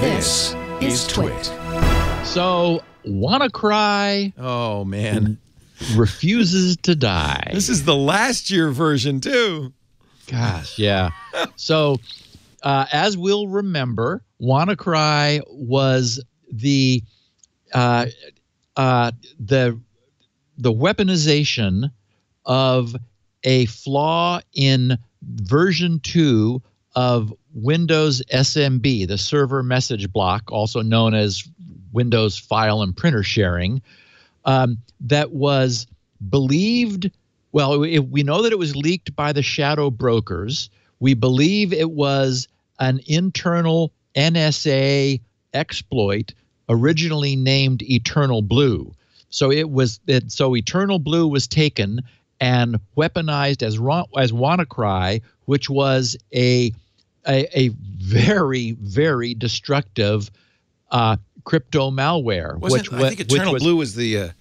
This is TWiT. So, WannaCry Oh, man. refuses to die. This is the last year version, too. Gosh, yeah. So, as we'll remember, WannaCry was the weaponization of a flaw in version 2 of Windows SMB, the server message block, also known as Windows file and printer sharing, that was believed. Well, we know that it was leaked by the shadow brokers. We believe it was an internal NSA exploit originally named Eternal Blue. So so Eternal Blue was taken and weaponized as WannaCry, which was a very, very destructive crypto malware. I think Eternal Blue was the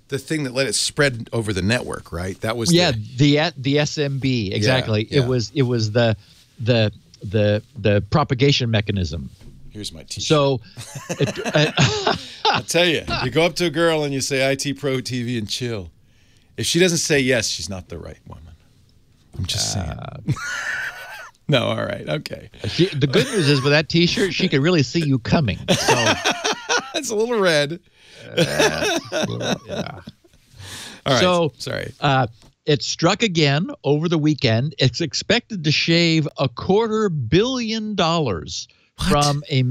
thing that let it spread over the network, right? That was the SMB, exactly. Yeah. It was the propagation mechanism. Here's my T-shirt. So, I'll tell you, you go up to a girl and you say IT Pro TV and chill. If she doesn't say yes, she's not the right woman. I'm just saying. No, all right, okay. The good news is with that T-shirt, she could really see you coming. So it's a little red. Yeah. All right. So sorry. It struck again over the weekend. It's expected to shave $250 million from a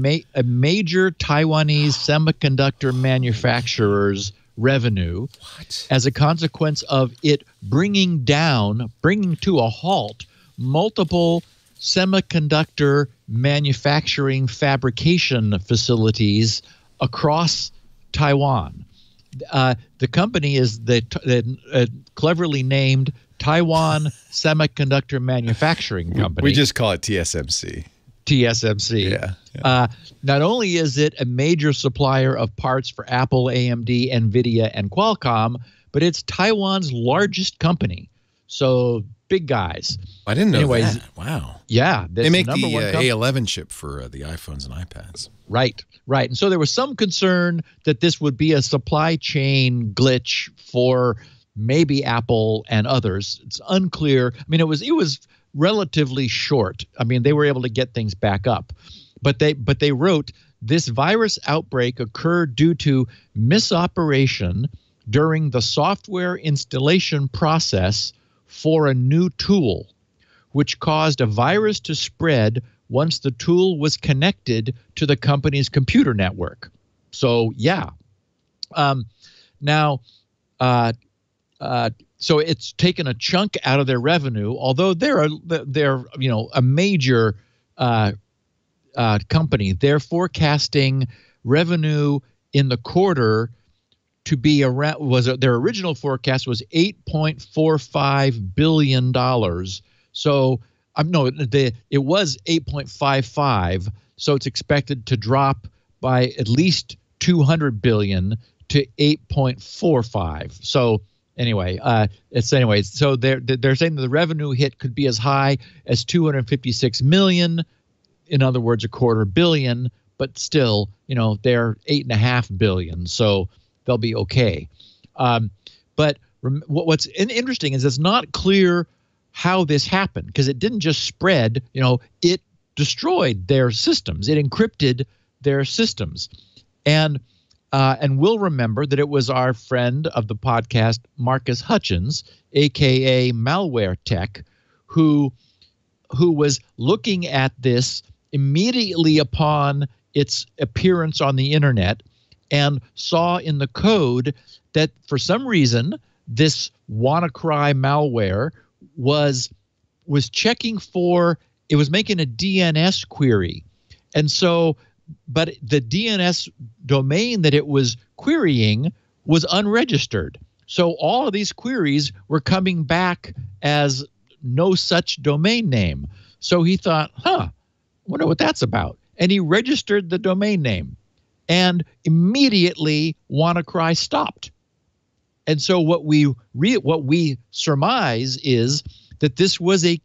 major Taiwanese semiconductor manufacturer's revenue as a consequence of it bringing to a halt multiple semiconductor manufacturing fabrication facilities across Taiwan. The company is the cleverly named Taiwan Semiconductor Manufacturing Company. We just call it TSMC. TSMC. Yeah. Not only is it a major supplier of parts for Apple, AMD, NVIDIA, and Qualcomm, but it's Taiwan's largest company. So big guys. I didn't know that. Wow. Yeah. They make the A11 chip for the iPhones and iPads. Right. And so there was some concern that this would be a supply chain glitch for maybe Apple and others. It's unclear. I mean, it was relatively short. I mean, they were able to get things back up. But they wrote, this virus outbreak occurred due to misoperation during the software installation process for a new tool, which caused a virus to spread once the tool was connected to the company's computer network. So, yeah. So it's taken a chunk out of their revenue, although they're a major company. They're forecasting revenue in the quarter to be around. Their original forecast was $8.45 billion. So it was 8.55. So it's expected to drop by at least 200 billion to 8.45. So anyway, so they're saying that the revenue hit could be as high as 256 million. In other words, $250 million, but still, they're 8.5 billion. So they'll be okay. But what's interesting is it's not clear how this happened, because it didn't just spread. It destroyed their systems. It encrypted their systems, and we'll remember that it was our friend of the podcast, Marcus Hutchins, aka Malware Tech, who was looking at this immediately upon its appearance on the internet and saw in the code that for some reason this WannaCry malware was checking for, it was making a DNS query. And so, but the DNS domain that it was querying was unregistered. So all of these queries were coming back as no such domain name. So he thought, wonder what that's about. And he registered the domain name. And immediately WannaCry stopped. And so what we surmise is that this was a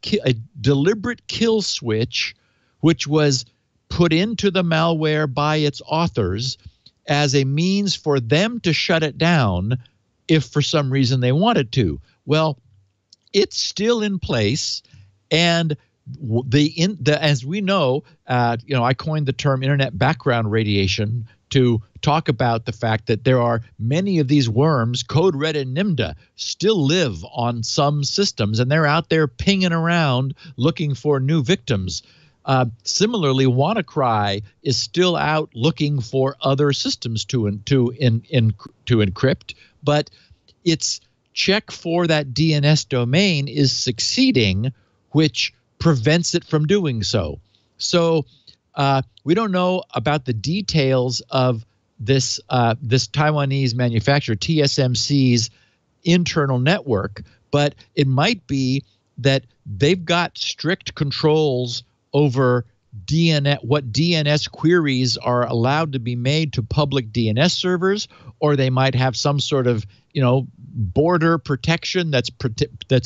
deliberate kill switch, which was put into the malware by its authors as a means for them to shut it down if for some reason they wanted to. Well, it's still in place, and as we know, I coined the term internet background radiation to talk about the fact that there are many of these worms, Code Red and Nimda, still live on some systems, and they're out there pinging around looking for new victims. Similarly, WannaCry is still out looking for other systems to encrypt, but its check for that DNS domain is succeeding, which prevents it from doing so. So we don't know about the details of this Taiwanese manufacturer, TSMC's internal network, but it might be that they've got strict controls over what DNS queries are allowed to be made to public DNS servers, or they might have some sort of border protection that's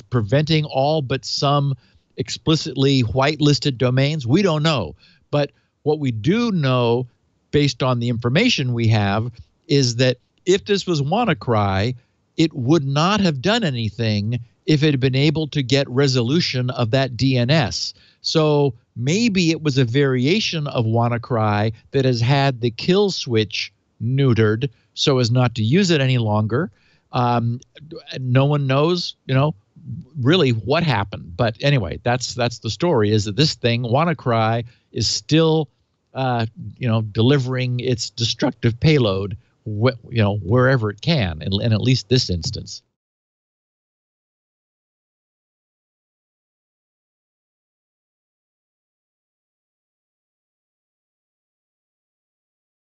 preventing all but some explicitly whitelisted domains. We don't know, but what we do know, based on the information we have, is that if this was WannaCry, it would not have done anything if it had been able to get resolution of that DNS. So maybe it was a variation of WannaCry that has had the kill switch neutered so as not to use it any longer. No one knows, really what happened. But anyway, that's the story, is that this thing, WannaCry, is still, delivering its destructive payload, wherever it can, in at least this instance.